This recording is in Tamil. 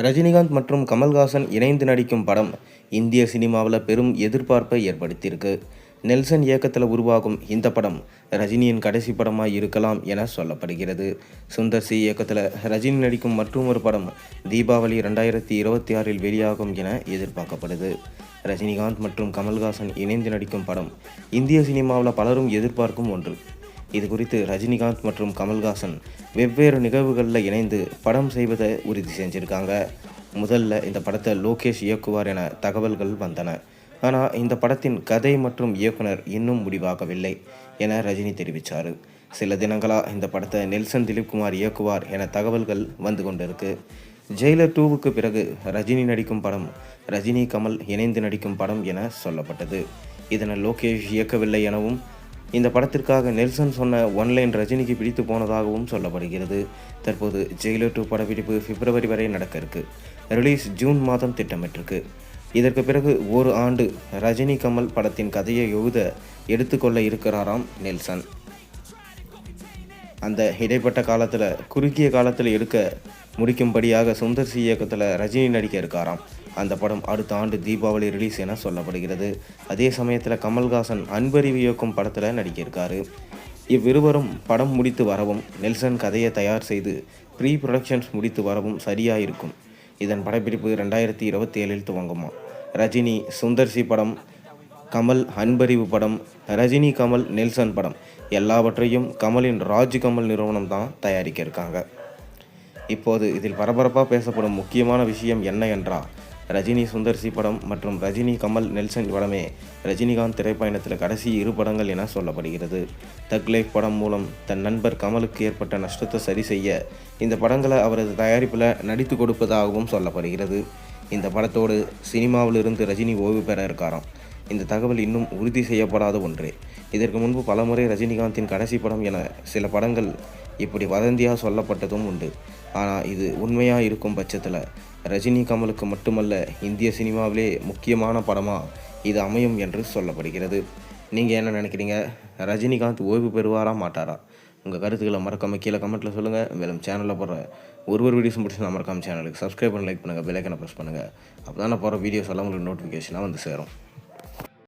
ரஜினிகாந்த் மற்றும் கமல்ஹாசன் இணைந்து நடிக்கும் படம் இந்திய சினிமாவில் பெரும் எதிர்பார்ப்பை ஏற்படுத்தியிருக்கு. நெல்சன் இயக்கத்தில் உருவாகும் இந்த படம் ரஜினியின் கடைசி படமாக இருக்கலாம் என சொல்லப்படுகிறது. சுந்தர் சி இயக்கத்தில் ரஜினி நடிக்கும் மற்றொரு படம் தீபாவளி 2026 வெளியாகும் என எதிர்பார்க்கப்படுது. ரஜினிகாந்த் மற்றும் கமல்ஹாசன் இணைந்து நடிக்கும் படம் இந்திய சினிமாவில் பலரும் எதிர்பார்க்கும் ஒன்று. இது குறித்து ரஜினிகாந்த் மற்றும் கமல்ஹாசன் வெவ்வேறு நிகழ்வுகளில் இணைந்து படம் செய்வதை உறுதி செஞ்சுருக்காங்க. முதல்ல இந்த படத்தை லோகேஷ் இயக்குவார் என தகவல்கள் வந்தன. ஆனால் இந்த படத்தின் கதை மற்றும் இயக்குனர் இன்னும் முடிவாகவில்லை என ரஜினி தெரிவித்தார். சில தினங்களாக இந்த படத்தை நெல்சன் திலீப்குமார் இயக்குவார் என தகவல்கள் வந்து கொண்டிருக்கு. ஜெயிலர் 2க்கு பிறகு ரஜினி நடிக்கும் படம் ரஜினி கமல் இணைந்து நடிக்கும் படம் என சொல்லப்பட்டது. இதனை லோகேஷ் இயக்கவில்லை எனவும் இந்த படத்திற்காக நெல்சன் சொன்ன ஒன்லைன் ரஜினிக்கு பிடித்து போனதாகவும் சொல்லப்படுகிறது. தற்போது ஜெயிலர் 2 படப்பிடிப்பு பிப்ரவரி வரை நடக்க இருக்கு. ரிலீஸ் ஜூன் மாதம் திட்டமிட்டிருக்கு. இதற்கு பிறகு ஒரு ஆண்டு ரஜினி கமல் படத்தின் கதையை எடுத்துக்கொள்ள இருக்கிறாராம் நெல்சன். அந்த இடைப்பட்ட காலத்தில் குறுகிய காலத்தில் எடுக்க முடிக்கும்படியாக சுந்தர் சி இயக்கத்தில் ரஜினி நடிக்க இருக்காராம். அந்த படம் அடுத்த ஆண்டு தீபாவளி ரிலீஸ் என சொல்லப்படுகிறது. அதே சமயத்தில் கமல்ஹாசன் அன்பறிவு இயக்கும் படத்தில் நடிக்கிருக்காரு. இவ்விருவரும் படம் முடித்து வரவும் நெல்சன் கதையை தயார் செய்து ப்ரீ ப்ரொடக்ஷன்ஸ் முடித்து வரவும் சரியாக இருக்கும். இதன் படப்பிடிப்பு 2027 துவங்குமா. ரஜினி சுந்தர் சி படம், கமல் அன்பறிவு படம், ரஜினி கமல் நெல்சன் படம் எல்லாவற்றையும் கமலின் ராஜ் கமல் நிறுவனம் தான் தயாரிக்க இருக்காங்க. இப்போது இதில் பரபரப்பாக பேசப்படும் முக்கியமான விஷயம் என்ன என்றால், ரஜினி சுந்தர் சி படம் மற்றும் ரஜினி கமல் நெல்சன் படமே ரஜினிகாந்த் திரைப்பயணத்தில் கடைசி 2 படங்கள் என சொல்லப்படுகிறது. தக் லைஃப் படம் மூலம் தன் நண்பர் கமலுக்கு ஏற்பட்ட நஷ்டத்தை சரி செய்ய இந்த படங்களை அவரது தயாரிப்பில் நடித்து கொடுப்பதாகவும் சொல்லப்படுகிறது. இந்த படத்தோடு சினிமாவிலிருந்து ரஜினி ஓய்வு பெற இருக்காராம். இந்த தகவல் இன்னும் உறுதி செய்யப்படாத ஒன்றே. இதற்கு முன்பு பலமுறை ரஜினிகாந்தின் கடைசி படம் என சில படங்கள் இப்படி வதந்தியாக சொல்லப்பட்டதும் உண்டு. ஆனால் இது உண்மையாக இருக்கும் பட்சத்தில் ரஜினி கமலுக்கு மட்டுமல்ல, இந்திய சினிமாவிலே முக்கியமான படமாக இது அமையும் என்று சொல்லப்படுகிறது. நீங்கள் என்ன நினைக்கிறீங்க? ரஜினிகாந்த் ஓய்வு பெறுவாரா மாட்டாரா? உங்கள் கருத்துக்களை மறக்காமல் கீழே கமெண்ட்டில் சொல்லுங்கள். மேலும் சேனலில் போடுற ஒரு வீடியோஸும் பிடிச்சி மறக்காமல் சேனலுக்கு சப்ஸ்கிரைப் பண்ணி லைக் பண்ணுங்கள், பெல் ஐக்கானை ப்ரெஸ் பண்ணுங்கள். அப்போ தான் நான் போகிற வீடியோஸ் எல்லாம் உங்களுக்கு நோட்டிஃபிகேஷனாக வந்து சேரும்.